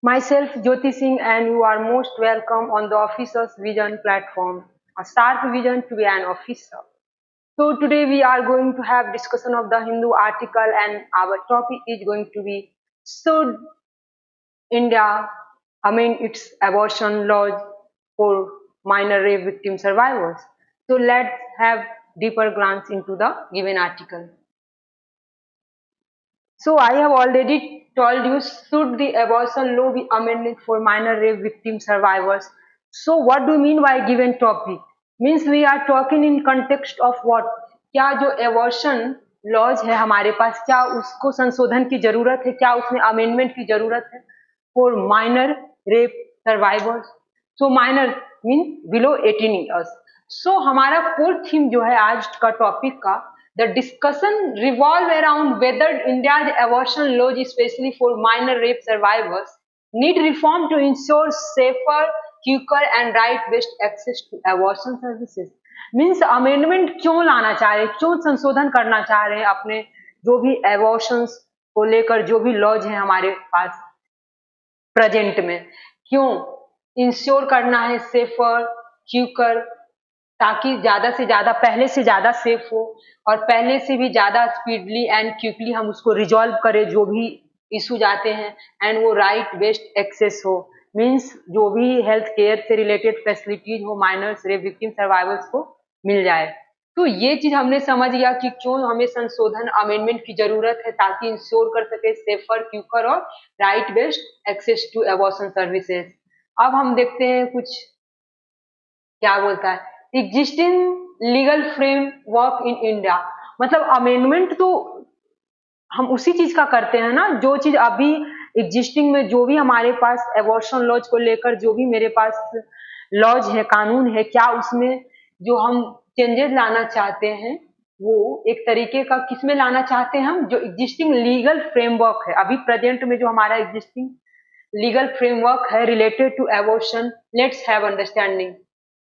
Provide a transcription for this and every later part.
Myself, Jyoti Singh, and you are most welcome on the Officer's Vision platform, a stark vision to be an officer. So today we are going to have discussion of the Hindu article, and our topic is going to be should India amend its abortion laws for minor rape victim survivors. So let's have deeper glance into the given article. So I have already told you, should the abortion law be amended for minor rape victim survivors? So what do you mean by given topic? Means we are talking in context of what? क्या जो abortion laws है हमारे पास, क्या उसको संशोधन की जरूरत है, क्या उसमें अमेंडमेंट की जरूरत है for minor rape survivors? So minor mean below 18 years. So हमारा कोर थीम जो है आज का टॉपिक का, the discussion revolve around whether India's abortion laws, especially for minor rape survivors, need reform to ensure safer, quicker and right-based access to abortion services. Means amendment क्यों लाना चाह रहे हैं, क्यों संशोधन करना चाह रहे हैं अपने जो भी एबॉर्शंस को लेकर जो भी लॉज हैं हमारे पास प्रेजेंट में, क्यों इंश्योर करना है सेफर क्यूकर, ताकि ज्यादा से ज्यादा पहले से ज्यादा सेफ हो और पहले से भी ज्यादा स्पीडली एंड क्विकली हम उसको रिजॉल्व करें जो भी इश्यूज आते हैं, एंड वो राइट बेस्ड एक्सेस हो. मीन्स जो भी हेल्थ केयर से रिलेटेड फैसिलिटीज हो माइनर्स रेप विक्टिम सर्वाइवर्स को मिल जाए. तो ये चीज हमने समझ गया कि क्यों हमें संशोधन अमेंडमेंट की जरूरत है, ताकि इंश्योर कर सके सेफर क्यूकर और right based access to abortion services. अब हम देखते हैं कुछ क्या बोलता है existing legal framework in India. मतलब अमेंडमेंट तो हम उसी चीज का करते हैं ना, जो चीज अभी एग्जिस्टिंग में जो भी हमारे पास एबॉर्शन लॉज को लेकर जो भी मेरे पास लॉज है, कानून है, क्या उसमें जो हम चेंजेस लाना चाहते हैं वो एक तरीके का किसमें लाना चाहते हैं हम, जो एग्जिस्टिंग लीगल फ्रेमवर्क है अभी प्रेजेंट में, जो हमारा एग्जिस्टिंग लीगल फ्रेमवर्क है related to abortion. Let's have understanding.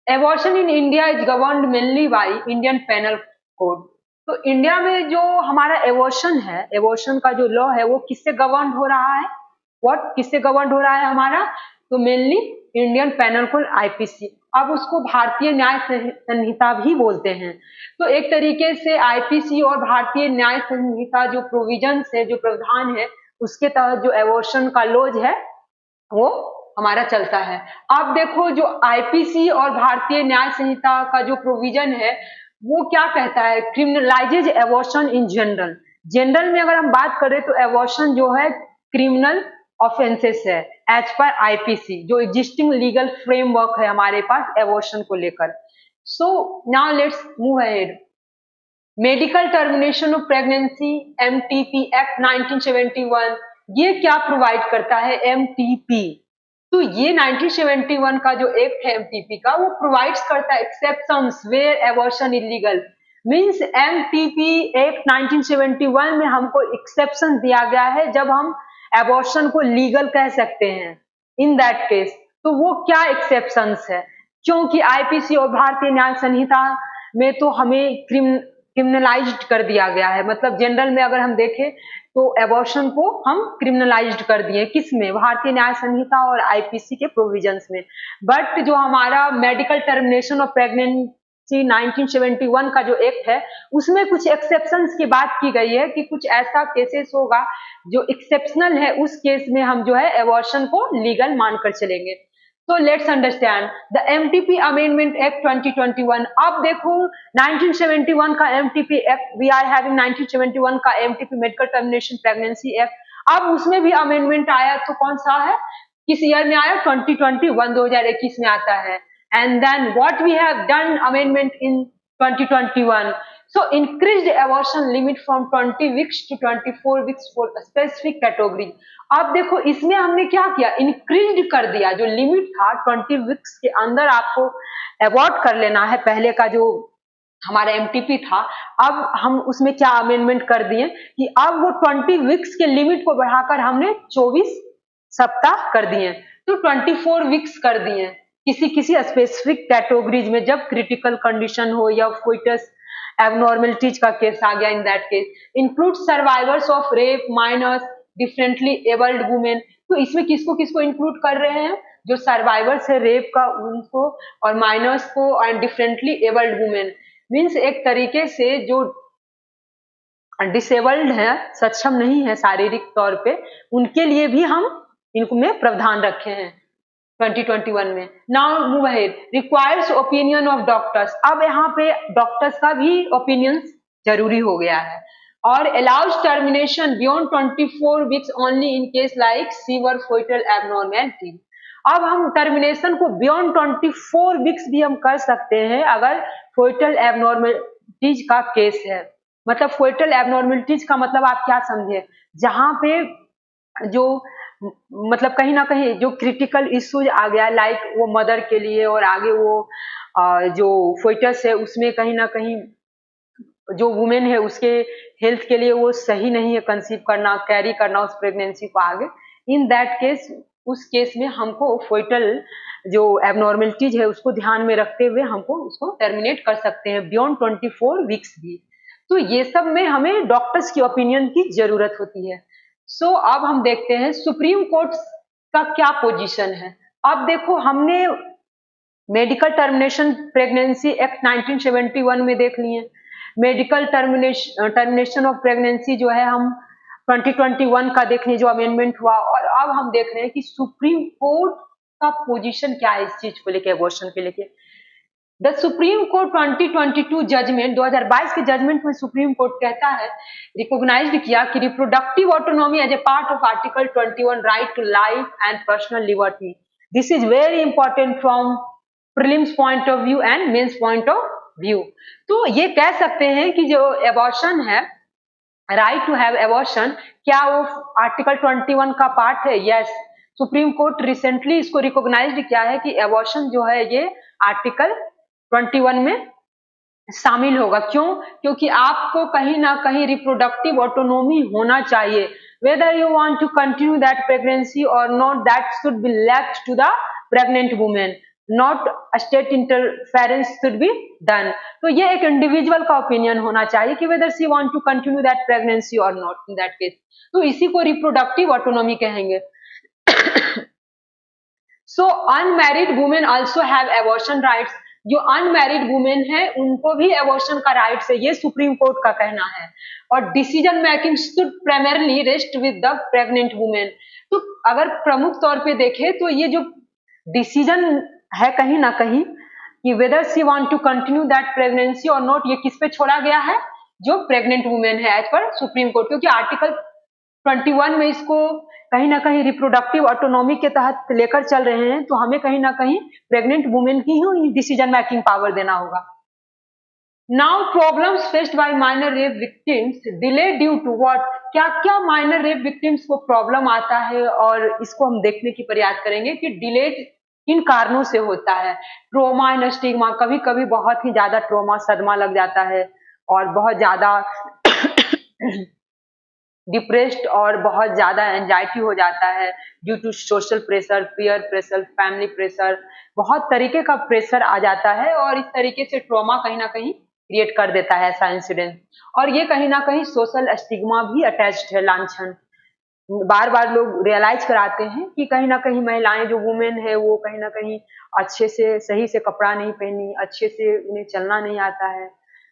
Abortion in India is governed mainly by Indian penal code. तो इंडिया में जो हमारा एबॉर्शन है, एबॉर्शन का जो लॉ है वो किससे गवर्न हो रहा है, व्हाट किससे गवर्न हो रहा है हमारा, तो mainly Indian penal code IPC. अब उसको भारतीय न्याय संहिता भी बोलते हैं. तो एक तरीके से आईपीसी और भारतीय न्याय संहिता जो प्रोविजंस है, जो प्रावधान है, उसके तहत जो एबॉर्शन का लॉज है वो हमारा चलता है. अब देखो जो आईपीसी और भारतीय न्याय संहिता का जो प्रोविजन है वो क्या कहता है, क्रिमिनलाइजेज एबॉर्शन इन जनरल. जनरल में अगर हम बात करें तो एबॉर्शन जो है क्रिमिनल ऑफेंसेस है एज पर आईपीसी, जो एग्जिस्टिंग लीगल फ्रेमवर्क है हमारे पास एबॉर्शन को लेकर. So now let's move ahead. Medical termination of pregnancy MTP act 1971, ये क्या प्रोवाइड करता है एमटीपी. तो ये 1971 का जो एक्ट है एमटीपी का, वो प्रोवाइड्स करता है exceptions where abortion illegal. Means MTP act 1971 में हमको एक्सेप्शन दिया गया है जब हम एबॉर्शन को लीगल कह सकते हैं इन दैट केस. तो वो क्या एक्सेप्शंस है, क्योंकि आईपीसी और भारतीय न्याय संहिता में तो हमें क्रिमिनलाइज्ड कर दिया गया है. मतलब जनरल में अगर हम देखें तो एबॉर्शन को हम क्रिमिनलाइज्ड कर दिए, किसमें, भारतीय न्याय संहिता और आईपीसी के प्रोविजंस में. बट जो हमारा मेडिकल टर्मिनेशन ऑफ प्रेगनेंसी 1971 का जो एक्ट है उसमें कुछ एक्सेप्शंस की बात की गई है कि कुछ ऐसा केसेस होगा जो एक्सेप्शनल है, उस केस में हम जो है एबॉर्शन को लीगल मानकर चलेंगे. तो let's understand the MTP amendment act 2021. अब देखो 1971 का MTP act, we are having 1971 का MTP medical termination pregnancy act. अब उसमें भी अमेंडमेंट आया, तो कौन सा है, किस ईयर में आया, 2021, 2021 में आता है. And then what we have done amendment in 2021. So increased abortion limit from 20 weeks to 24 weeks for a specific category. अब देखो इसमें हमने क्या किया, इंक्रीज कर दिया. जो लिमिट था 20 वीक्स के अंदर आपको अबॉर्ट कर लेना है, पहले का जो हमारा एमटीपी था, अब हम उसमें क्या अमेंडमेंट कर दिए कि अब वो 20 वीक्स के लिमिट को बढ़ाकर हमने 24 सप्ताह कर दिए, तो 24 वीक्स कर दिए किसी किसी स्पेसिफिक कैटेगरीज में, जब क्रिटिकल कंडीशन हो या कोइटस एबनॉर्मलिटीज का केस आ गया. In that case include survivors of rape, minors, differently abled women. तो इसमें किसको किसको इंक्लूड कर रहे हैं, जो सर्वाइवर्स है रेप का उनको, और माइनर्स को, and differently abled women, means एक तरीके से जो डिसेबल्ड है, सक्षम नहीं है शारीरिक तौर पे, उनके लिए भी हम इनमें प्रावधान रखे हैं 2021 में। Now move ahead, requires opinion of doctors. अब यहाँ पे डॉक्टर्स का भी ओपिनियन जरूरी हो गया है। और allows termination beyond 24 weeks only in case like sewer foetal abnormality. अब हम टर्मिनेशन को बियॉन्ड 24 वीक्स भी हम कर सकते हैं अगर फोइटल एबनॉर्मेलिटीज का केस है। मतलब फोइटल एबनॉर्मेलिटीज का मतलब आप क्या समझे, जहां पे जो मतलब कहीं ना कहीं जो क्रिटिकल इश्यूज आ गया, लाइक वो मदर के लिए, और आगे वो जो फोइटस है उसमें कहीं ना कहीं जो वुमेन है उसके हेल्थ के लिए वो सही नहीं है कंसीव करना, कैरी करना उस प्रेगनेंसी को आगे। इन दैट केस, उस केस में हमको फोइटल जो एबनॉर्मेलिटीज है उसको ध्यान में रखते हुए हमको उसको टर्मिनेट कर सकते हैं बियॉन्ड 24 वीक्स भी। तो ये सब में हमें डॉक्टर्स की ओपिनियन की जरूरत होती है। सो अब हम देखते हैं सुप्रीम कोर्ट का क्या पोजीशन है। अब देखो, हमने मेडिकल टर्मिनेशन प्रेगनेंसी एक्ट 1971 में देख लिए, मेडिकल टर्मिनेशन ऑफ प्रेगनेंसी जो है हम 2021 का देख लीजिए जो अमेंडमेंट हुआ, और अब हम देख रहे हैं कि सुप्रीम कोर्ट का पोजीशन क्या है इस चीज को लेके, अबॉर्शन के लेके। द सुप्रीम कोर्ट 2022 जजमेंट, 2022 के जजमेंट में सुप्रीम कोर्ट कहता है, रिकॉग्नाइज्ड किया कि reproductive autonomy as a part of article 21 right to life and personal liberty. This is very important from prelims point of view and mains point of view. तो ये कह सकते हैं कि जो एबॉर्शन है, राइट टू हैव एबॉर्शन, क्या वो आर्टिकल 21 का पार्ट है? यस, सुप्रीम कोर्ट रिसेंटली इसको रिकॉग्नाइज्ड किया है कि एबॉर्शन जो है ये आर्टिकल 21 में शामिल होगा। क्यों? क्योंकि आपको कहीं ना कहीं रिप्रोडक्टिव ऑटोनॉमी होना चाहिए, whether you want to continue that pregnancy और not, that should be left to the pregnant women, not state interference should be done. तो ये एक इंडिविजुअल का ओपिनियन होना चाहिए कि whether she want to continue that pregnancy और not in that case. तो इसी को रिप्रोडक्टिव ऑटोनॉमी कहेंगे। So unmarried women also have abortion rights. जो अनमैरिड वुमेन है उनको भी एबॉर्शन का राइट्स है, ये सुप्रीम कोर्ट का कहना है। और decision making should primarily rest with the pregnant women. तो अगर प्रमुख तौर पे देखें तो ये जो डिसीजन है कहीं ना कहीं कि whether she want to continue that pregnancy और नॉट, ये किस पे छोड़ा गया है? जो प्रेग्नेंट वुमेन है एज पर सुप्रीम कोर्ट, क्योंकि आर्टिकल 21 में इसको कहीं ना कहीं रिप्रोडक्टिव ऑटोनॉमी के तहत लेकर चल रहे हैं, तो हमें कहीं ना कहीं प्रेग्नेंट वुमेन की ही डिसीजन मेकिंग पावर देना होगा। Now problems faced by minor rape victims, delay due to what? क्या क्या माइनर रेप विक्टिम्स को प्रॉब्लम आता है, और इसको हम देखने की प्रयास करेंगे कि डिले किन कारणों से होता है। ट्रोमा एंड स्टिग्मा, कभी कभी बहुत ही ज्यादा ट्रोमा, सदमा लग जाता है, और बहुत ज्यादा डिप्रेस्ड और बहुत ज्यादा एंजाइटी हो जाता है due to social pressure, peer pressure, family pressure, बहुत तरीके का प्रेशर आ जाता है, और इस तरीके से ट्रॉमा कहीं ना कहीं क्रिएट कर देता है ऐसा इंसिडेंट। और ये कहीं ना कहीं सोशल स्टिग्मा भी अटैच्ड है, लांछन। बार बार लोग रियलाइज कराते हैं कि कहीं ना कहीं महिलाएं जो वुमेन है वो कहीं ना कहीं अच्छे से सही से कपड़ा नहीं पहनी, अच्छे से उन्हें चलना नहीं आता है,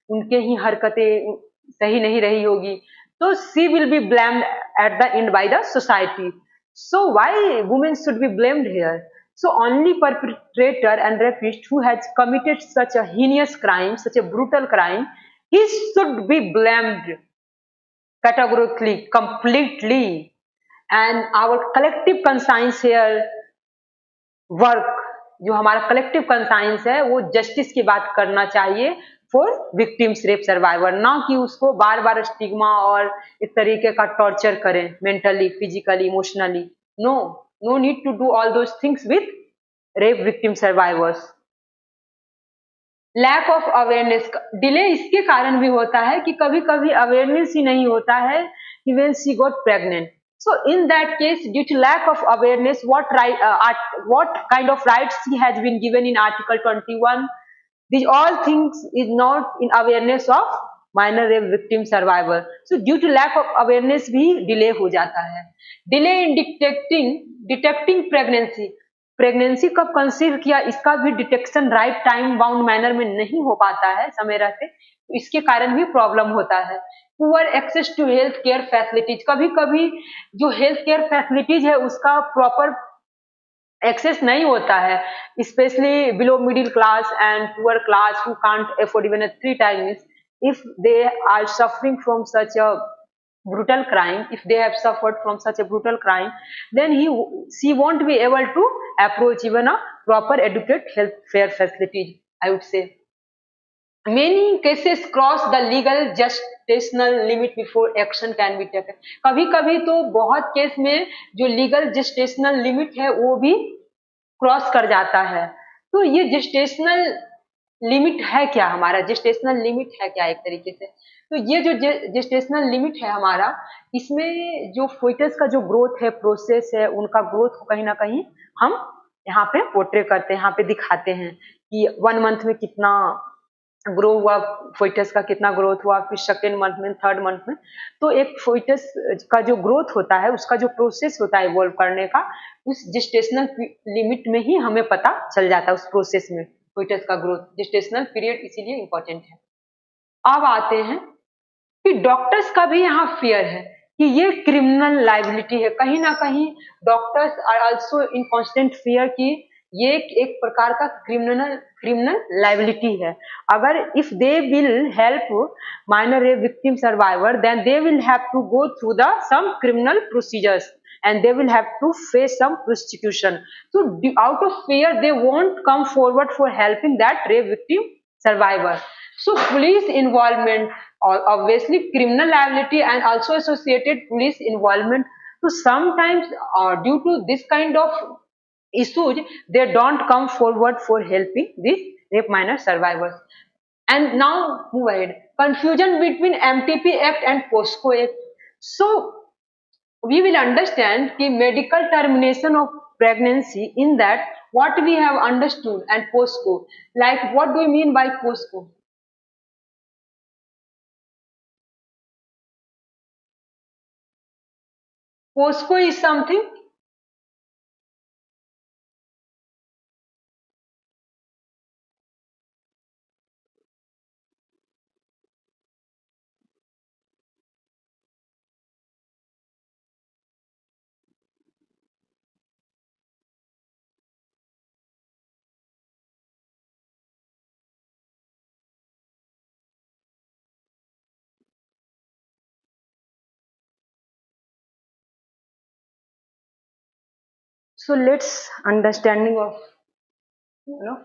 उनके ही हरकतें सही नहीं रही होगी, तो she will be blamed at the end by the society. So why women should be blamed here? So only perpetrator and rapist who has committed such a heinous crime, such a brutal crime, he should be blamed categorically, completely. And our collective conscience here work, जो हमारा collective conscience है वो justice की बात करना चाहिए for victims rape survivor, ना कि उसको बार बार स्टिग्मा और इस तरीके का टॉर्चर करें mentally, physically, emotionally. No, no need to do all those things with rape victim survivors. Lack of awareness, delay इसके कारण भी होता है कि कभी कभी अवेयरनेस ही नहीं होता है कि when she got pregnant. So in that case, due to lack of awareness, what kind of rights she has been given in Article 21, these all things is not in awareness of minor rape victim survivor. So due to lack of awareness भी delay हो जाता है। Delay in detecting detecting pregnancy, pregnancy कब conceive किया इसका भी detection right time bound manner में नहीं हो पाता है समय रहते, तो इसके कारण भी प्रॉब्लम होता है। Poor access to health care facilities, कभी कभी जो हेल्थ केयर फैसिलिटीज है उसका प्रॉपर एक्सेस नहीं होता है, specially below middle class and poor class who can't afford even 3 times, if they are suffering from such a brutal crime, if they have suffered from such a brutal crime, then she won't be able to approach even a proper adequate health care facilities, I would say. Many cases cross the legal gestational limit before action can be taken. कभी कभी तो बहुत case में जो legal gestational limit है वो भी cross कर जाता है। तो ये जेस्टेशनल लिमिट है क्या, हमारा जेस्टेशनल लिमिट है क्या एक तरीके से, तो ये जो जेस्टेशनल लिमिट है हमारा, इसमें जो फोइटस का जो ग्रोथ है, प्रोसेस है, उनका ग्रोथ को कहीं ना कहीं हम यहाँ पे पोर्ट्रे करते हैं, यहाँ पे दिखाते हैं कि 1 मंथ में कितना ग्रो हुआ, फोइटस का कितना ग्रोथ हुआ, फिर सेकेंड मंथ में, थर्ड मंथ में। तो एक फोइटस का जो ग्रोथ होता है, उसका जो प्रोसेस होता है इवॉल्व करने का, उस जेस्टेशनल लिमिट में ही हमें पता चल जाता है, उस प्रोसेस में फोइटस का ग्रोथ, जेस्टेशनल पीरियड इसीलिए इंपॉर्टेंट है। अब आते हैं कि डॉक्टर्स का भी यहाँ फियर है कि ये क्रिमिनल लाइबिलिटी है, कहीं ना कहीं doctors are also in constant fear कि ये एक प्रकार का क्रिमिनल लाइबिलिटी है। अगर if they will help minor rape victim survivor, then they will have to go through the some criminal procedures and they will have to face some prosecution. So out of fear they won't come forward for helping that rape victim survivor. So police involvement, obviously criminal liability and also associated police involvement. So sometimes due to this kind of issues, they don't come forward for helping these rape minor survivors. And now move ahead. Confusion between MTP Act and POSCO Act. So we will understand the medical termination of pregnancy in that what we have understood and POSCO. Like what do you mean by POSCO? POSCO is something. So let's understanding of you know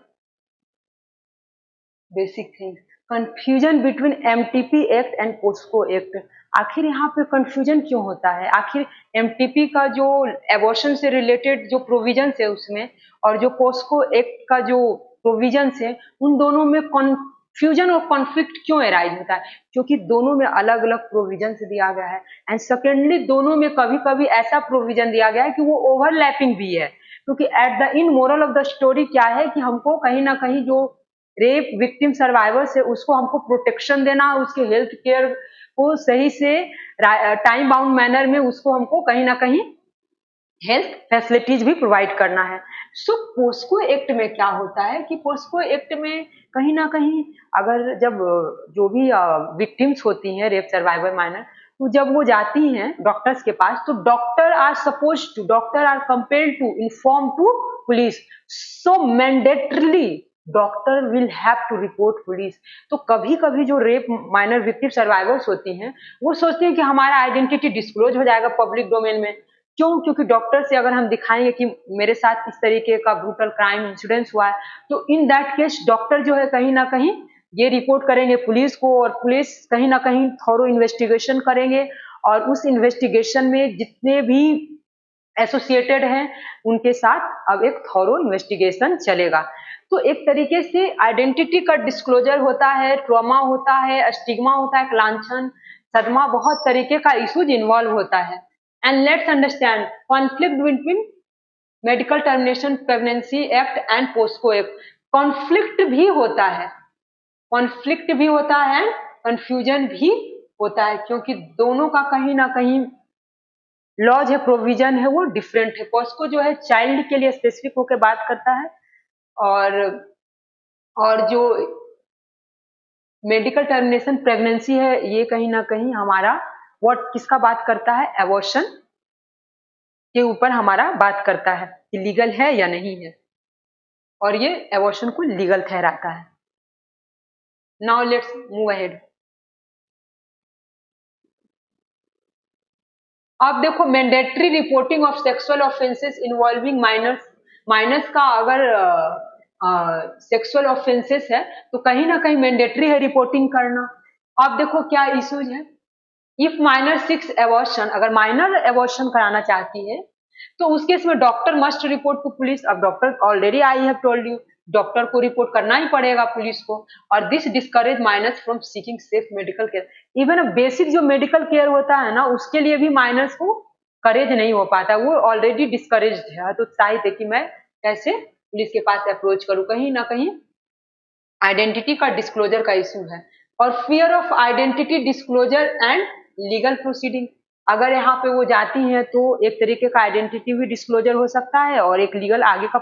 basic thing, confusion between MTP act and POCSO act. आखिर यहाँ पे confusion क्यों होता है, आखिर MTP का जो abortion से रिलेटेड जो प्रोविजंस है उसमें और जो पोस्को एक्ट का जो प्रोविजंस है, उन दोनों में कंफ्यूजन और कॉन्फ्लिक्ट क्यों एराइज होता है, क्योंकि दोनों में अलग अलग प्रोविजन दिया गया है। एंड सेकेंडली दोनों में कभी कभी ऐसा प्रोविजन दिया गया है कि वो ओवरलैपिंग भी है, क्योंकि at the in moral of the story क्या है कि हमको कहीं ना कहीं जो रेप विक्टिम सर्वाइवर से उसको हमको प्रोटेक्शन देना, उसके हेल्थ केयर को सही से टाइम बाउंड मैनर में उसको हमको कहीं ना कहीं हेल्थ फैसिलिटीज भी प्रोवाइड करना है। सो पोस्को एक्ट में क्या होता है कि पोस्को एक्ट में कहीं ना कहीं अगर जब जो भी विक्टिम्स होती हैं रेप सर्वाइवर माइनर, तो जब वो जाती हैं डॉक्टर्स के पास, तो doctor are compelled to inform to police. So mandatorily doctor will have to report police. तो कभी कभी जो रेप माइनर विक्टिम सर्वाइवर्स होती हैं वो सोचती हैं कि हमारा आइडेंटिटी डिस्क्लोज हो जाएगा पब्लिक डोमेन में। क्यों? क्योंकि डॉक्टर से अगर हम दिखाएंगे कि मेरे साथ इस तरीके का ब्रूटल क्राइम इंसिडेंस हुआ है, तो इन दैट केस डॉक्टर जो है कहीं ना कहीं ये रिपोर्ट करेंगे पुलिस को, और पुलिस कहीं ना कहीं थॉरो इन्वेस्टिगेशन करेंगे, और उस इन्वेस्टिगेशन में जितने भी एसोसिएटेड हैं उनके साथ अब एक थॉरो इन्वेस्टिगेशन चलेगा। तो एक तरीके से आइडेंटिटी का डिस्क्लोजर होता है, ट्रॉमा होता है, स्टिग्मा होता है, लांछन, सदमा, बहुत तरीके का इश्यूज इन्वॉल्व होता है। And let's understand conflict between medical termination pregnancy act and POCSO act. Conflict भी होता है, कॉन्फ्लिक्ट भी होता है, कंफ्यूजन भी होता है, क्योंकि दोनों का कहीं ना कहीं लॉज है, प्रोविजन है, वो डिफरेंट है। पॉस्को जो है चाइल्ड के लिए स्पेसिफिक होकर बात करता है, और जो मेडिकल टर्मिनेशन प्रेगनेंसी है, ये कहीं ना कहीं हमारा व्हाट किसका बात करता है, एबॉर्शन के ऊपर हमारा बात करता है कि लीगल है या नहीं है, और ये एबॉर्शन को लीगल ठहराता है। Now let's move ahead. अब देखो, mandatory reporting of sexual offences involving minors. Minors का अगर सेक्सुअल ऑफेंसेस है तो कहीं ना कहीं मैंडेटरी है रिपोर्टिंग करना। अब देखो क्या इश्यूज है। इफ माइनर सिक्स एबॉर्शन, अगर माइनर एबॉर्शन कराना चाहती है तो उस केस में doctor must report to police. अब doctor already I have told you, doctor को रिपोर्ट करना ही पड़ेगा पुलिस को। और this discourage minors from seeking safe medical care. Even basic जो मेडिकल केयर होता है ना, उसके लिए भी माइनर्स को करेज नहीं हो पाता, वो ऑलरेडी डिस्करेज है। तो उत्साहित है कि मैं कैसे पुलिस के पास अप्रोच करूं। कहीं ना कहीं आइडेंटिटी का डिस्क्लोजर का इशू है, और fear of identity disclosure and legal proceeding. अगर यहाँ पे वो जाती हैं तो एक तरीके का आइडेंटिटी भी डिस्क्लोजर हो सकता है, और एक लीगल आगे का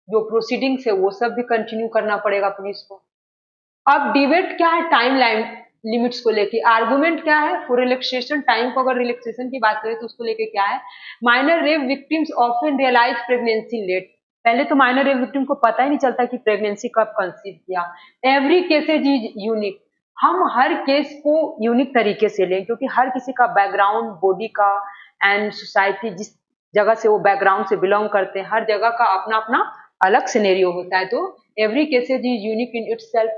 जो प्रोसीडिंग्स है वो सब भी कंटिन्यू करना पड़ेगा पुलिस को। अब डिबेट क्या है टाइम लाइन लिमिट्स को लेके, आर्गुमेंट क्या है फॉर रिलैक्सेशन टाइम को। अगर रिलैक्सेशन की बात करें तो उसको लेके क्या है, minor rape victims often realise pregnancy late. पहले तो माइनर रेप विक्टिम को पता ही नहीं चलता कि प्रेगनेंसी कब कंसीव किया। Every cases is unique. हम हर केस को यूनिक तरीके से लें, क्योंकि हर किसी का बैकग्राउंड, बॉडी का एंड सोसाइटी, जिस जगह से वो बैकग्राउंड से बिलोंग करते हैं, हर जगह का अपना अपना अलग सिनेरियो होता है। तो every cases is unique in itself,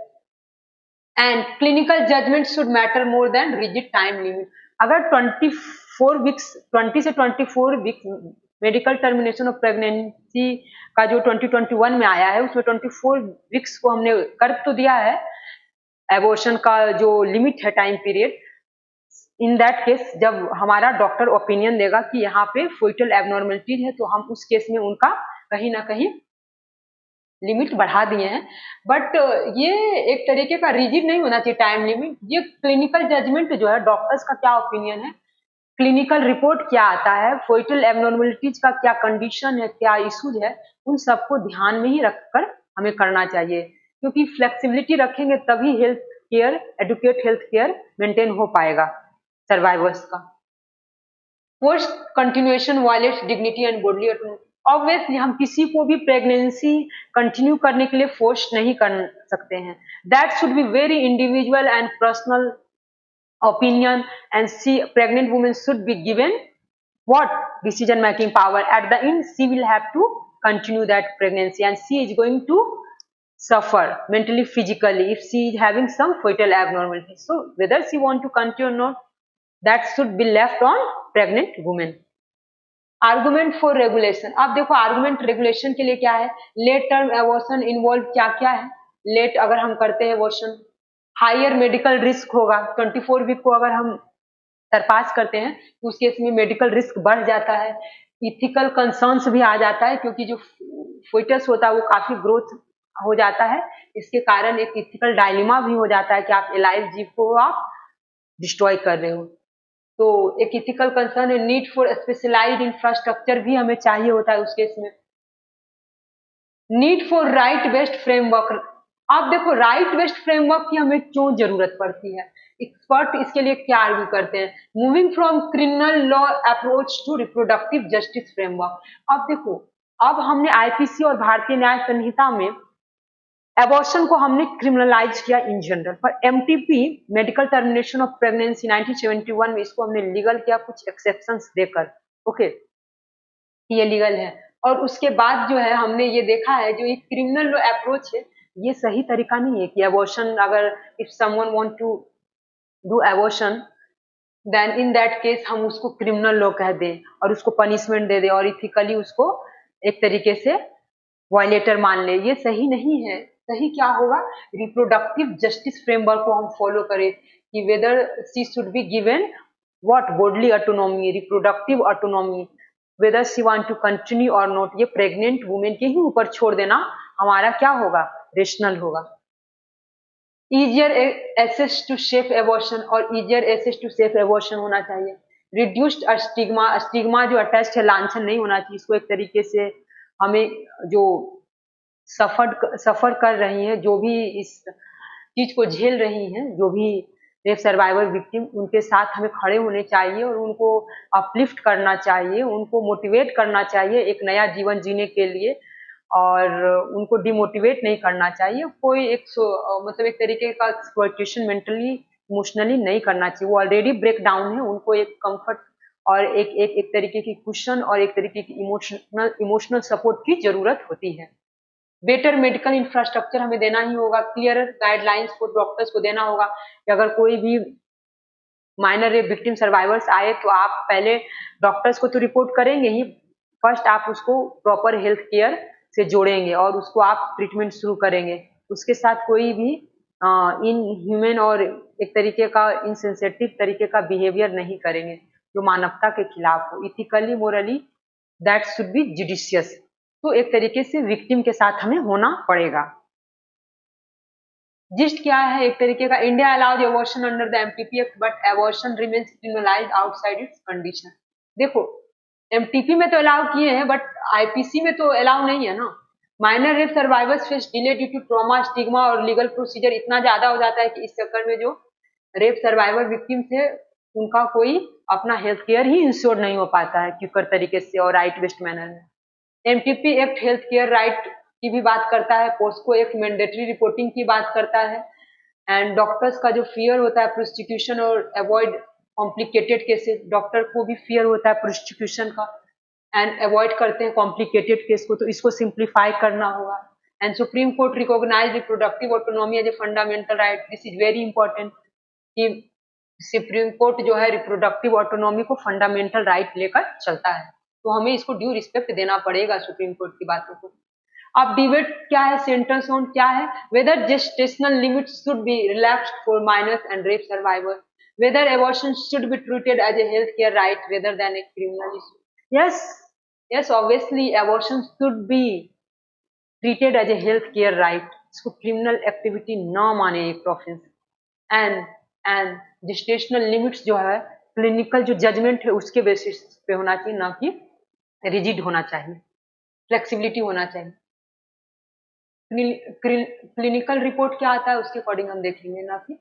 and clinical judgement should matter more than rigid time limit. अगर 24 वीक्स, 20 से 24 weeks medical termination of pregnancy का जो 2021 में आया है, उसमें 24 वीक्स को हमने कर तो दिया है एबॉर्शन का जो लिमिट है time period. In that case जब हमारा डॉक्टर ओपिनियन देगा कि यहाँ पे फोइटल एबनॉर्मलिटीज है, तो हम उस केस में उनका कहीं ना कहीं लिमिट बढ़ा दिए हैं। बट ये एक तरीके का रिजिड नहीं होना चाहिए टाइम लिमिट। ये क्लिनिकल जजमेंट जो है, डॉक्टर्स का क्या ओपिनियन है, क्लिनिकल रिपोर्ट क्या आता है, फोइटल एबनॉर्मलिटीज का क्या कंडीशन है, क्या इश्यूज है, उन सबको ध्यान में ही रखकर हमें करना चाहिए। क्योंकि फ्लेक्सिबिलिटी रखेंगे तभी health care, adequate health care maintain हो पाएगा सर्वाइवर्स का। Post continuation violates dignity and body autonomy. Obviously हम किसी को भी प्रेगनेंसी कंटिन्यू करने के लिए फोर्स नहीं कर सकते हैं। That should be very individual and personal opinion, and she pregnant woman should be given what decision making power. At the end she will have to continue that pregnancy, and she is going to suffer mentally, physically, if she is having some fetal abnormality. So whether she want to continue or not, that should be left on pregnant woman. Argument for regulation. अब देखो argument regulation के लिए क्या है, late term abortion involve क्या क्या है। Late अगर हम करते हैं एबॉर्शन, हायर मेडिकल रिस्क होगा। 24 वीक को अगर हम सरपास करते हैं तो उस केस में मेडिकल रिस्क बढ़ जाता है, इथिकल कंसर्न्स भी आ जाता है, क्योंकि जो फोइटस होता है वो काफी ग्रोथ हो जाता है। इसके कारण एक इथिकल डायलिमा भी हो जाता है कि आप एलाइव जीव को आप डिस्ट्रॉय कर रहे हो। तो एक इथिकल कंसर्न है। नीड फॉर स्पेशलाइज्ड इंफ्रास्ट्रक्चर भी हमें चाहिए होता है उस केस में। Need for right based framework. आप देखो राइट बेस्ड फ्रेमवर्क की हमें क्यों जरूरत पड़ती है, एक्सपर्ट इसके लिए क्या आर्ग्यू करते हैं। Moving from criminal law approach to reproductive justice framework. अब देखो, अब हमने आईपीसी और भारतीय न्याय संहिता में एबॉर्शन को हमने क्रिमिनलाइज किया इन जनरल, पर MTP medical termination of pregnancy 1971 में इसको हमने लीगल किया कुछ एक्सेप्शंस देकर। ओके, ये लीगल है। और उसके बाद जो है हमने ये देखा है जो ये क्रिमिनल लॉ अप्रोच है, ये सही तरीका नहीं है कि एबॉर्शन, अगर if someone want to do abortion then in that case हम उसको क्रिमिनल लॉ कह दें और उसको पनिशमेंट दे दें और इथिकली उसको एक तरीके से वायलेटर मान ले, ये सही नहीं है। सही क्या होगा, रिप्रोडक्टिव जस्टिस फ्रेमवर्क को हम फॉलो करें कि whether she should be given what bodily autonomy, reproductive autonomy, whether she want to continue और नॉट। ये प्रेग्नेंट वुमेन के ही ऊपर छोड़ देना हमारा क्या होगा, रेशनल होगा। Easier access to safe abortion, और easier access to safe abortion होना चाहिए। रिड्यूस्ड स्टिग्मा, स्टिग्मा जो अटैच्ड है, लांछन नहीं होना चाहिए। इसको एक तरीके से हमें जो सफर कर रही हैं, जो भी इस चीज को झेल रही हैं, जो भी रेप सर्वाइवर विक्टिम, उनके साथ हमें खड़े होने चाहिए और उनको अपलिफ्ट करना चाहिए, उनको मोटिवेट करना चाहिए एक नया जीवन जीने के लिए, और उनको डिमोटिवेट नहीं करना चाहिए। कोई एक मतलब एक तरीके का एक्सप्लॉइटेशन मेंटली इमोशनली नहीं करना चाहिए। वो ऑलरेडी ब्रेक डाउन है, उनको एक कंफर्ट और एक तरीके की कुशन और एक तरीके की इमोशनल सपोर्ट की जरूरत होती है। बेटर मेडिकल इंफ्रास्ट्रक्चर हमें देना ही होगा, क्लियर गाइडलाइंस को डॉक्टर्स को देना होगा कि अगर कोई भी माइनर रेप विक्टिम सर्वाइवर्स आए तो आप पहले डॉक्टर्स को तो रिपोर्ट करेंगे ही, फर्स्ट आप उसको प्रॉपर हेल्थ केयर से जोड़ेंगे और उसको आप ट्रीटमेंट शुरू करेंगे। उसके साथ कोई भी इन ह्यूमन और एक तरीके का इनसेंसिटिव तरीके का बिहेवियर नहीं करेंगे जो मानवता के खिलाफ हो। Ethically morally that should be judicious. तो एक तरीके से विक्टिम के साथ हमें होना पड़ेगा। जिस्ट क्या है, एक तरीके का India allowed abortion under the MTP act but abortion remains criminalised outside it's condition. देखो, एमटीपी में तो अलाउ किए हैं बट आईपीसी में तो अलाउ नहीं है ना। Minor rape survivors face delay due to trauma, stigma और लीगल प्रोसीजर इतना ज्यादा हो जाता है कि इस चक्कर में जो रेप सर्वाइवर विक्टिम्स है उनका कोई अपना हेल्थ केयर ही इंश्योर नहीं हो पाता है क्विकर तरीके से और राइट बेस्ड मैनर में। MTP act health care right की भी बात करता है, पोस्को एक्ट मैंडेटरी रिपोर्टिंग की बात करता है, एंड डॉक्टर्स का जो फियर होता है प्रोस्टिट्यूशन और अवॉइड कॉम्प्लिकेटेड केसेस, डॉक्टर को भी फियर होता है प्रोस्टिट्यूशन का एंड अवॉइड करते हैं कॉम्प्लिकेटेड केस को, तो इसको सिंप्लीफाई करना होगा। And supreme court recognise reproductive autonomy as a fundamental right, this is very important कि सुप्रीम कोर्ट जो है रिप्रोडक्टिव ऑटोनॉमी को फंडामेंटल राइट लेकर चलता है, तो हमें इसको ड्यू रिस्पेक्ट देना पड़ेगा सुप्रीम कोर्ट की बातों को। अब डिबेट क्या है, सेंटेंस ऑन क्या है, whether gestational limits should be relaxed for minors and rape survivors, whether abortion should be treated as a health care right rather than a criminal issue. Yes, yes, obviously abortion should be treated as a health care right, इसको criminal activity न माने एक offence. And and gestational limits जो है clinical जो judgement है उसके basis पे होना चाहिए, ना कि रिजिड होना चाहिए, फ्लेक्सिबिलिटी होना चाहिए। क्लिनिकल रिपोर्ट क्या आता है उसके अकॉर्डिंग हम देखेंगे, ना कि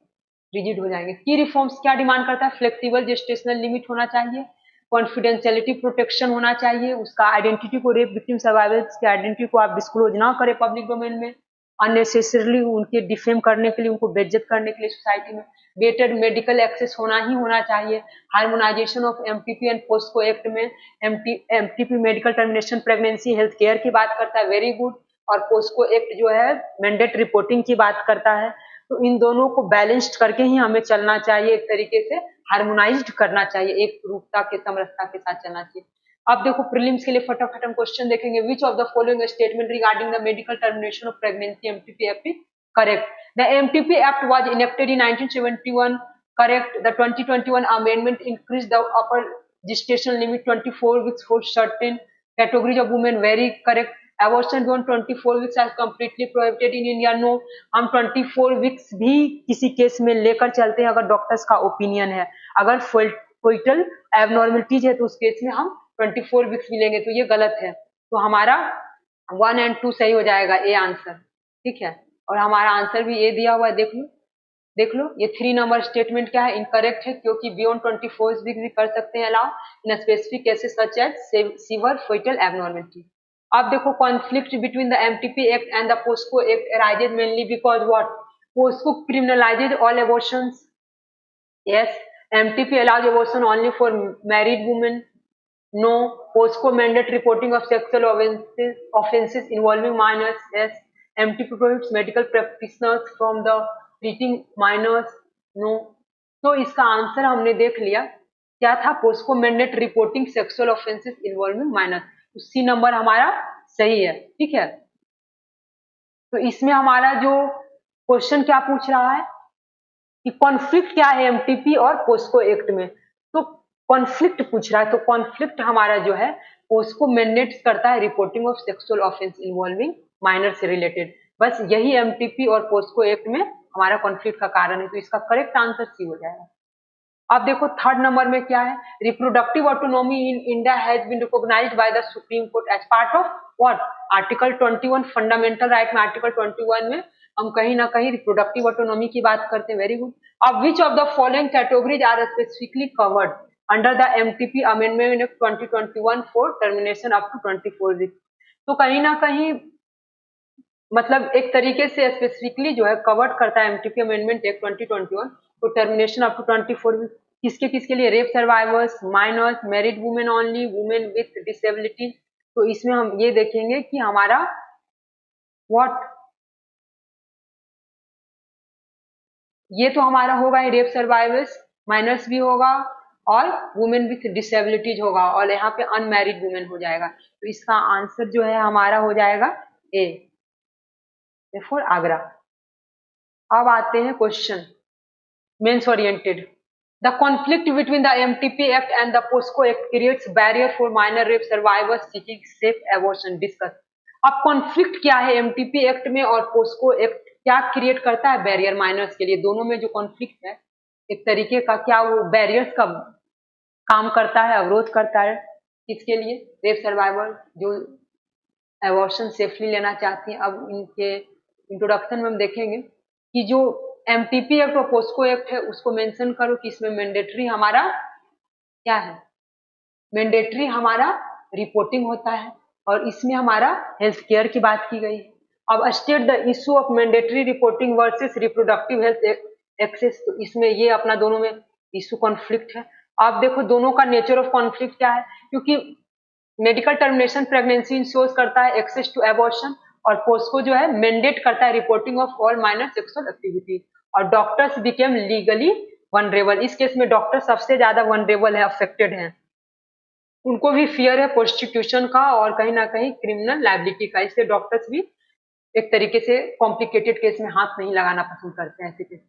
रिजिड हो जाएंगे। की रिफॉर्म्स क्या डिमांड करता है, फ्लेक्सिबल जेस्टेशनल लिमिट होना चाहिए, कॉन्फिडेंशियलिटी प्रोटेक्शन होना चाहिए, उसका आइडेंटिटी को, रेप विक्टिम सर्वाइवर्स की आइडेंटिटी को आप डिस्क्लोज ना करें पब्लिक डोमेन में अननेसेसरली, उनके डिफेम करने के लिए, उनको बेइज्जत करने के लिए सोसाइटी में। बेटर मेडिकल एक्सेस होना ही होना चाहिए। Harmonisation of MTP and POCSO act में MTP medical termination pregnancy health care की बात करता है, वेरी गुड, और पोस्को एक्ट जो है मैंडेट रिपोर्टिंग की बात करता है। तो इन दोनों को बैलेंस्ड करके ही हमें चलना चाहिए, एक तरीके से हार्मोनाइज्ड करना चाहिए, एक रूपता के समरसता के साथ चलना चाहिए। अब देखो प्रीलिम्स के लिए फटाफट हम क्वेश्चन देखेंगे। विच of the following statement regarding the medical termination of pregnancy MTP act is correct? The MTP act was enacted in 1971, correct. The 2021 amendment increase the upper gestation limit 24 weeks for certain categories of women, very correct. Abortion beyond 24 weeks are completely prohibited in India, no। हम 24 weeks भी किसी case में लेकर चलते हैं अगर doctors का opinion है। अगर फोइटल एबनॉर्मलिटीज है तो उस केस में हम 24 वीक्स भी लेंगे, तो ये गलत है। तो हमारा 1 और 2 सही हो जाएगा, ए आंसर, ठीक है। और हमारा आंसर भी ए दिया हुआ है, देख लो देख लो। ये 3 नंबर स्टेटमेंट क्या है, इनकरेक्ट है, क्योंकि बियॉन्ड 24 वीक्स भी कर सकते हैं allow in specific cases such as severe foetal abnormality. अब देखो, conflict between the MTP act and the POCSO act arises mainly because what, POCSO criminalises all abortions, yes, MTP allows abortion only for married women, no। POSCO mandate reporting of sexual offenses involving minors, yes। MTP prohibits medical practitioners from the treating minors, no। तो इसका answer हमने देख लिया क्या था, POCSO mandate reporting sexual offences involving minor, C number हमारा सही है, ठीक है। तो इसमें हमारा जो क्वेश्चन क्या पूछ रहा है कि कॉन्फ्लिक्ट क्या है एमटीपी और पोस्को एक्ट में, तो कॉन्फ्लिक्ट पूछ रहा है। तो कॉन्फ्लिक्ट हमारा जो है पोस्को मैंडेट करता है reporting of sexual offence involving minor से रिलेटेड, बस यही एमटीपी और पोस्को एक्ट में हमारा कॉन्फ्लिक्ट का कारण है। तो इसका करेक्ट आंसर सी हो जाएगा। अब देखो थर्ड नंबर में क्या है, reproductive autonomy in India has been recognised by the supreme court as part of what, article 21 fundamental right में। आर्टिकल 21 में हम कहीं ना कहीं रिप्रोडक्टिव ऑटोनॉमी की बात करते हैं। Very good. अब which of the following categories are specifically covered under the MTP amendment 2021 for termination up to 24 week. तो कहीं ना कहीं मतलब एक तरीके से स्पेसिफिकली जो है कवर्ड करता है एमटीपी अमेंडमेंट एक्ट 2021 तो टर्मिनेशन अप टू 24 वीक। किसके किसके लिए, rape survivors, minors, married women only, women with disability. तो इसमें हम ये देखेंगे कि हमारा व्हाट, ये तो हमारा होगा रेप सर्वाइवर्स, माइनर्स भी होगा और वुमेन विथ डिसेबिलिटीज होगा और यहाँ पे अनमैरिड वुमेन हो जाएगा। तो इसका आंसर जो है हमारा हो जाएगा ए फॉर आगरा। अब आते हैं question mains oriented. The conflict between the MTP act and the POCSO act creates barrier for minor rape survivors seeking safe abortion. Discuss. अब कॉन्फ्लिक्ट क्या है एमटीपी एक्ट में और पोस्को एक्ट, क्या क्रिएट करता है बैरियर माइनर्स के लिए, दोनों में जो कॉन्फ्लिक्ट है एक तरीके का, क्या वो बैरियर्स का काम करता है, अवरोध करता है किसके लिए, रेप सर्वाइवर जो एबॉर्शन सेफली लेना चाहती हैं। अब इनके इंट्रोडक्शन में हम देखेंगे कि जो एमटीपी एक्ट और पोस्को एक्ट है उसको मेंशन करो कि इसमें मैंडेटरी हमारा क्या है, मैंडेटरी हमारा रिपोर्टिंग होता है और इसमें हमारा हेल्थ केयर की बात की गई है। अब state the issue of mandatory reporting versus reproductive health access, तो इसमें ये अपना दोनों में इशू कॉन्फ्लिक्ट है। आप देखो दोनों का नेचर ऑफ कॉन्फ्लिक्ट क्या है, क्योंकि मेडिकल टर्मिनेशन प्रेगनेंसी इंश्योर करता है एक्सेस टू एबॉर्शन और पोस्को जो है मैंडेट करता है reporting of all minor sexual activity और डॉक्टर्स बिकेम लीगली वनरेबल। इस केस में डॉक्टर सबसे ज्यादा वनरेबल है, अफेक्टेड है, उनको भी फियर है प्रोस्टिट्यूशन का और कहीं ना कहीं क्रिमिनल लायबिलिटी का, इसलिए डॉक्टर्स भी एक तरीके से कॉम्प्लिकेटेड केस में हाथ नहीं लगाना पसंद करते हैं ऐसे case.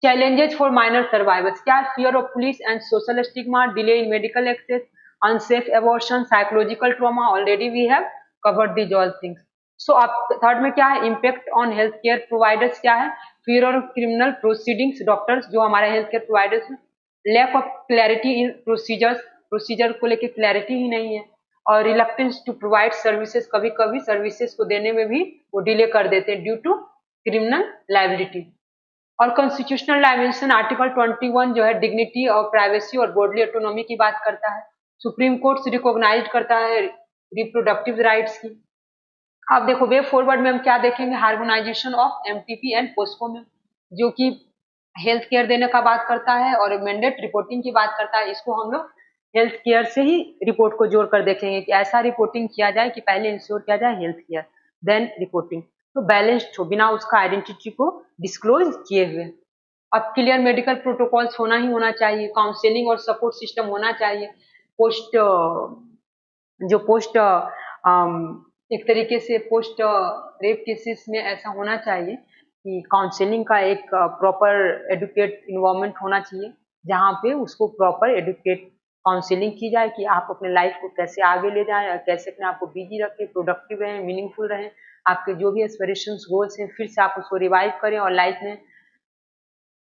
Challenges for minor survivors क्या, fear of police and social stigma, delay in medical access, unsafe abortion, psychological trauma, already we have covered these all things. So आप थर्ड में क्या है, impact on health care providers क्या है, fear of criminal proceedings, doctors जो हमारे health care providers हैं, lack of clarity in procedures, procedure को लेकर क्लैरिटी ही नहीं है और रिलक्टेंस टू प्रोवाइड सर्विसेज, कभी कभी सर्विसेज को देने में भी वो डिले कर देते हैं ड्यू टू क्रिमिनल लायबिलिटी। और कॉन्स्टिट्यूशनल डायमेंशन आर्टिकल 21 जो है डिग्निटी और प्राइवेसी और बॉडली ऑटोनॉमी की बात करता है। सुप्रीम कोर्ट रिकॉग्नाइज करता है रिप्रोडक्टिव राइट्स की। अब देखो वे फॉरवर्ड में हम क्या देखेंगे, harmonisation of MTP and POCSO में, जो कि हेल्थ केयर देने का बात करता है और मैंडेट रिपोर्टिंग की बात करता है। इसको हम लोग हेल्थ केयर से ही रिपोर्ट को जोड़कर देखेंगे कि ऐसा रिपोर्टिंग किया जाए कि पहले इंश्योर किया जाए हेल्थ केयर देन रिपोर्टिंग, तो बैलेंस्ड हो बिना उसका आइडेंटिटी को डिस्क्लोज किए हुए। अब क्लियर मेडिकल प्रोटोकॉल्स होना ही होना चाहिए, काउंसलिंग और सपोर्ट सिस्टम होना चाहिए। पोस्ट जो पोस्ट एक तरीके से पोस्ट रेप केसेस में ऐसा होना चाहिए कि काउंसलिंग का एक प्रॉपर एडुकेट इन्वायरमेंट होना चाहिए जहाँ पे उसको प्रॉपर एडुकेट काउंसलिंग की जाए कि आप अपने लाइफ को कैसे आगे ले जाएं और कैसे अपने आप को बिजी रखें, प्रोडक्टिव रहें, मीनिंगफुल रहें, आपके जो भी एस्पिरेशंस गोल्स हैं फिर से आप उसको रिवाइव करें और लाइफ में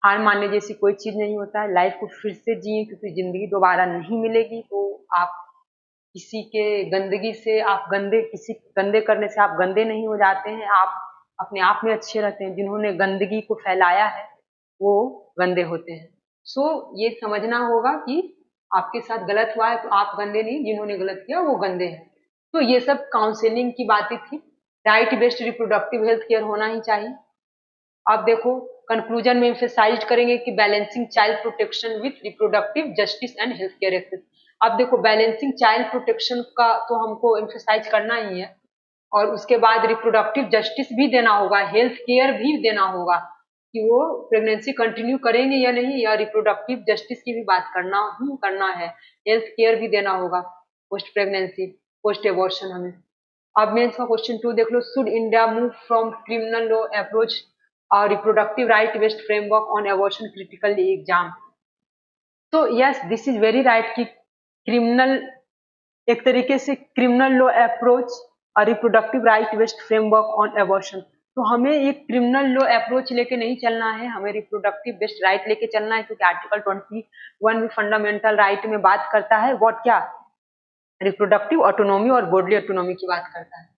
हार मानने जैसी कोई चीज नहीं होता है, लाइफ को फिर से जिए क्योंकि जिंदगी दोबारा नहीं मिलेगी। तो आप किसी के गंदगी से आप किसी गंदे करने से आप गंदे नहीं हो जाते हैं, आप अपने आप में अच्छे रहते हैं। जिन्होंने गंदगी को फैलाया है वो गंदे होते हैं। सो ये समझना होगा कि आपके साथ गलत हुआ है तो आप गंदे नहीं, जिन्होंने गलत किया वो गंदे हैं। तो ये सब काउंसलिंग की बातें थी। Right based reproductive health care होना ही चाहिए। अब देखो कंक्लूजन में एम्फेसाइज करेंगे कि balancing child protection with reproductive justice and health care access. अब देखो बैलेंसिंग चाइल्ड प्रोटेक्शन का तो हमको एम्फेसाइज करना ही है और उसके बाद रिप्रोडक्टिव जस्टिस भी देना होगा, हेल्थ केयर भी देना होगा कि वो प्रेगनेंसी कंटिन्यू करेंगे या नहीं, या रिप्रोडक्टिव जस्टिस की भी बात करना है, हेल्थ केयर भी देना होगा पोस्ट प्रेगनेंसी पोस्ट एबॉर्शन हमें। अब मेंस का क्वेश्चन 2 देख लो, should India move from criminal law approach और reproductive right based framework on abortion critically exam. तो yes this is very right कि क्रिमिनल एक तरीके से क्रिमिनल लॉ अप्रोच और reproductive right based framework on abortion तो हमें एक क्रिमिनल लॉ अप्रोच लेके नहीं चलना है, हमें रिप्रोडक्टिव बेस्ड राइट लेके चलना है, क्योंकि आर्टिकल 21 भी फंडामेंटल राइट में बात करता है व्हाट, क्या, रिप्रोडक्टिव ऑटोनॉमी और बॉडली ऑटोनॉमी की बात करता है।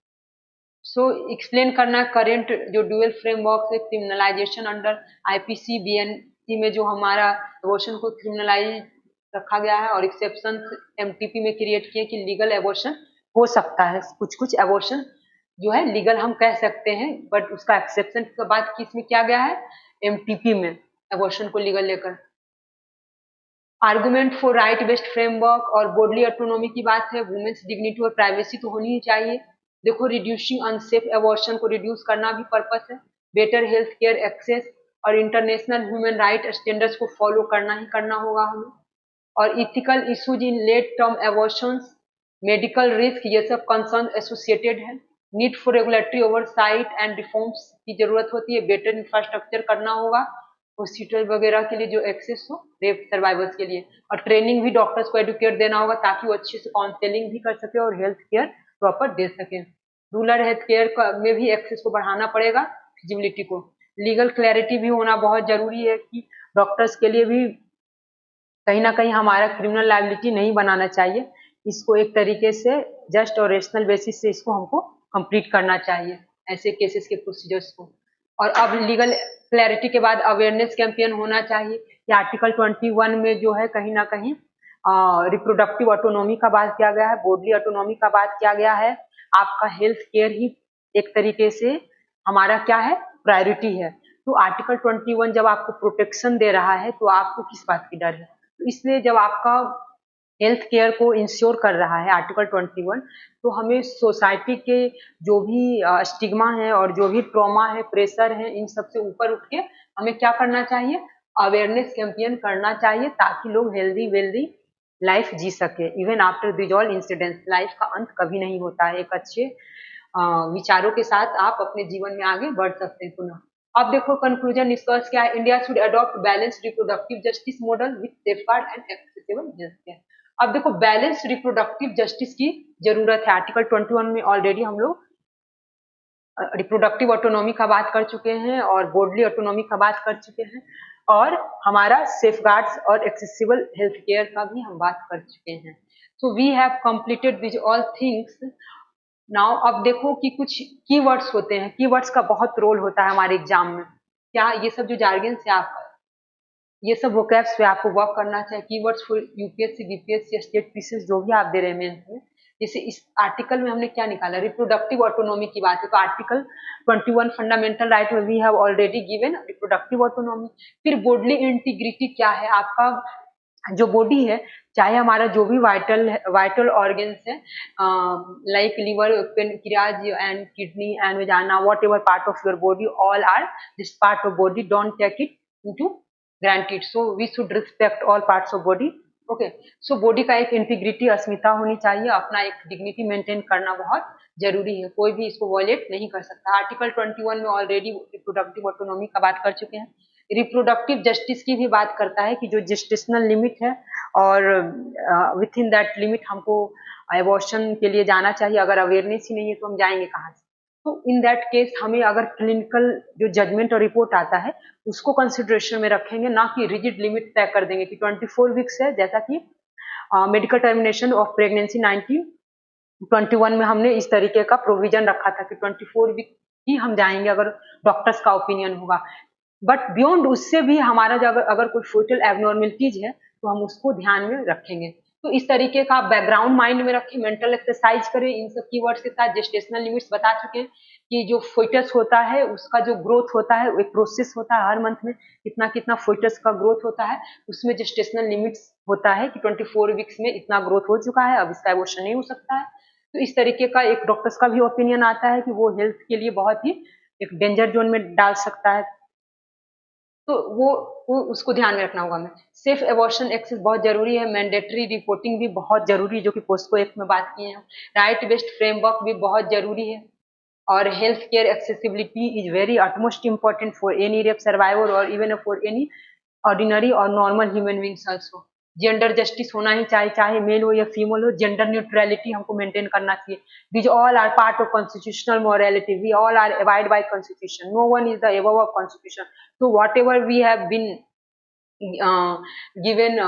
सो एक्सप्लेन करना करेंट जो ड्यूअल फ्रेमवर्क है, क्रिमिनलाइजेशन अंडर आईपीसी बीएनसी में जो हमारा एबॉर्शन को क्रिमिनलाइज रखा गया है, और एक्सेप्शन एमटीपी में क्रिएट किए कि लीगल एबॉर्शन हो सकता है, कुछ कुछ एबॉर्शन जो है लीगल हम कह सकते हैं, बट उसका एक्सेप्शन का बात किस में किया गया है, एमटीपी में एबॉर्शन को लीगल लेकर। Argument for right based framework और बॉडली ऑटोनॉमी की बात है, वुमेन्स डिग्निटी और प्राइवेसी तो होनी ही चाहिए। देखो, रिड्यूसिंग अनसेफ एबॉर्शन को रिड्यूस करना भी पर्पस है, बेटर हेल्थ केयर एक्सेस और इंटरनेशनल ह्यूमन राइट स्टैंडर्ड्स को फॉलो करना ही करना होगा हमें। और ethical issues in late term abortions, medical risk, ये सब कंसर्न एसोसिएटेड है। Need for regulatory oversight and reforms की जरूरत होती है, बेटर इंफ्रास्ट्रक्चर करना होगा हॉस्पिटल वगैरह के लिए जो एक्सेस हो रेप सर्वाइवर्स के लिए, और ट्रेनिंग भी डॉक्टर्स को एडुकेट देना होगा ताकि वो अच्छे से काउंसलिंग भी कर सके और हेल्थ केयर प्रॉपर दे सके। रूरल हेल्थ केयर में भी एक्सेस को बढ़ाना पड़ेगा, फिजिबिलिटी को। लीगल क्लैरिटी भी होना बहुत जरूरी है कि डॉक्टर्स के लिए भी कहीं ना कहीं हमारा क्रिमिनल लायबिलिटी नहीं बनाना चाहिए, इसको एक तरीके से जस्ट और रेशनल बेसिस से इसको हमको कंप्लीट करना चाहिए, ऐसे केसेस के प्रोसीजर्स को। और अब लीगल क्लैरिटी के बाद अवेयरनेस कैंपेन होना चाहिए कि आर्टिकल 21 में जो है कहीं ना कहीं रिप्रोडक्टिव ऑटोनॉमी का बात किया गया है, बॉडली ऑटोनॉमी का बात किया गया है। आपका हेल्थ केयर ही एक तरीके से हमारा क्या है, प्रायोरिटी है। तो आर्टिकल 21 जब आपको प्रोटेक्शन दे रहा है तो आपको किस बात की डर है, तो इसलिए जब आपका हेल्थ केयर को इंश्योर कर रहा है आर्टिकल 21, तो हमें सोसाइटी के जो भी स्टिग्मा है और जो भी ट्रॉमा है, प्रेशर है, इन सब से ऊपर उठ के हमें क्या करना चाहिए, अवेयरनेस कैंपेन करना चाहिए ताकि लोग हेल्दी वेल्दी लाइफ जी सके। Even after this all incidents, life का अंत कभी नहीं होता है, एक अच्छे विचारों के साथ आप अपने जीवन में आगे बढ़ सकते हैं पुनः। अब देखो कंक्लूजन निष्कर्ष क्या है, India should adopt balance reproductive justice model with safeguard and accessible health care. अब देखो, बैलेंस रिप्रोडक्टिव जस्टिस की जरूरत है। आर्टिकल 21 में ऑलरेडी हम लोग रिप्रोडक्टिव ऑटोनॉमी का बात कर चुके हैं और बॉडली ऑटोनॉमी का बात कर चुके हैं, और हमारा सेफगार्ड्स और एक्सेसिबल हेल्थ केयर का भी हम बात कर चुके हैं। So we have completed this all things. Now अब देखो कि कुछ कीवर्ड्स होते हैं, कीवर्ड्स का बहुत रोल होता है हमारे एग्जाम में। क्या ये सब जो जार्गन से आप, ये सब वोकैब्स पे आपको वर्क करना चाहिए। Keywords for UPSC, BPSC, state PCS जो भी आप दे रहे हैं मेंस में। जैसे इस आर्टिकल में हमने क्या निकाला, रिप्रोडक्टिव ऑटोनॉमी की बात है, तो आर्टिकल 21 फंडामेंटल राइट में we have already given reproductive autonomy. फिर बॉडली इंटीग्रिटी क्या है, आपका जो बॉडी है, चाहे हमारा जो भी वाइटल ऑर्गन्स है, like liver, pancreas and kidney and vagina, whatever part of your body, all are this part of body, don't take it into granted, so we should respect all parts of body. Okay, so body का एक integrity, अस्मिता होनी चाहिए, अपना एक dignity maintain करना बहुत जरूरी है, कोई भी इसको वॉयलेट नहीं कर सकता। आर्टिकल 21 में ऑलरेडी रिप्रोडक्टिव ऑटोनॉमी का बात कर चुके हैं। रिप्रोडक्टिव जस्टिस की भी बात करता है कि जो जेस्टेशनल लिमिट है और विथ इन दैट लिमिट हमको एबॉर्शन के लिए जाना चाहिए। अगर अवेयरनेस ही नहीं है तो हम जाएंगे कहाँ से। तो इन दैट केस हमें अगर क्लिनिकल जो जजमेंट और रिपोर्ट आता है उसको कंसिडरेशन में रखेंगे, ना कि रिजिड लिमिट तय कर देंगे कि 24 वीक्स है, जैसा कि मेडिकल टर्मिनेशन ऑफ प्रेगनेंसी 1921 में हमने इस तरीके का प्रोविजन रखा था कि 24 वीक ही हम जाएंगे अगर डॉक्टर्स का ओपिनियन होगा। बट बियॉन्ड उससे भी हमारा जो अगर कोई फोटल एबनॉर्मलिटीज है तो हम उसको ध्यान में रखेंगे। तो इस तरीके का बैकग्राउंड माइंड में रखें, मेंटल एक्सरसाइज करें इन सब कीवर्ड्स के साथ। जेस्टेशनल लिमिट्स बता चुके हैं कि जो फोइटस होता है उसका जो ग्रोथ होता है, एक प्रोसेस होता है, हर मंथ में कितना कितना फोइटस का ग्रोथ होता है, उसमें जेस्टेशनल लिमिट्स होता है कि 24 वीक्स में इतना ग्रोथ हो चुका है, अब इसका एबॉर्शन नहीं हो सकता है। तो इस तरीके का एक डॉक्टर्स का भी ओपिनियन आता है कि वो हेल्थ के लिए बहुत ही एक डेंजर जोन में डाल सकता है, तो वो उसको ध्यान में रखना होगा। हमें सेफ एबॉर्शन एक्सेस बहुत जरूरी है, मैंडेटरी रिपोर्टिंग भी बहुत जरूरी है जो कि पोस्को एक्ट में बात किए हैं, राइट बेस्ड फ्रेमवर्क भी बहुत जरूरी है, और health care accessibility is very utmost important for any rape survivor और इवन फॉर एनी ऑर्डिनरी और normal human beings also. Gender justice होना ही चाहिए, चाहे मेल हो या फीमेल हो, जेंडर न्यूट्रलिटी हमको मेंटेन करना चाहिए. These all are part of constitutional morality. We all are abide by constitution. No one is the above of constitution. So whatever we have been uh, given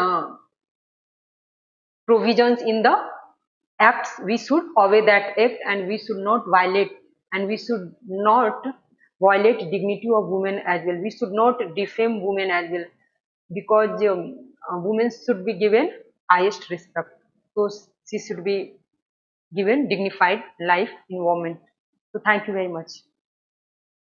provisions in the acts, we should obey that act, and we should not violate, and we should not violate dignity of women as well. We should not defame women as well, because women should be given highest respect. So she should be given dignified life environment. So thank you very much.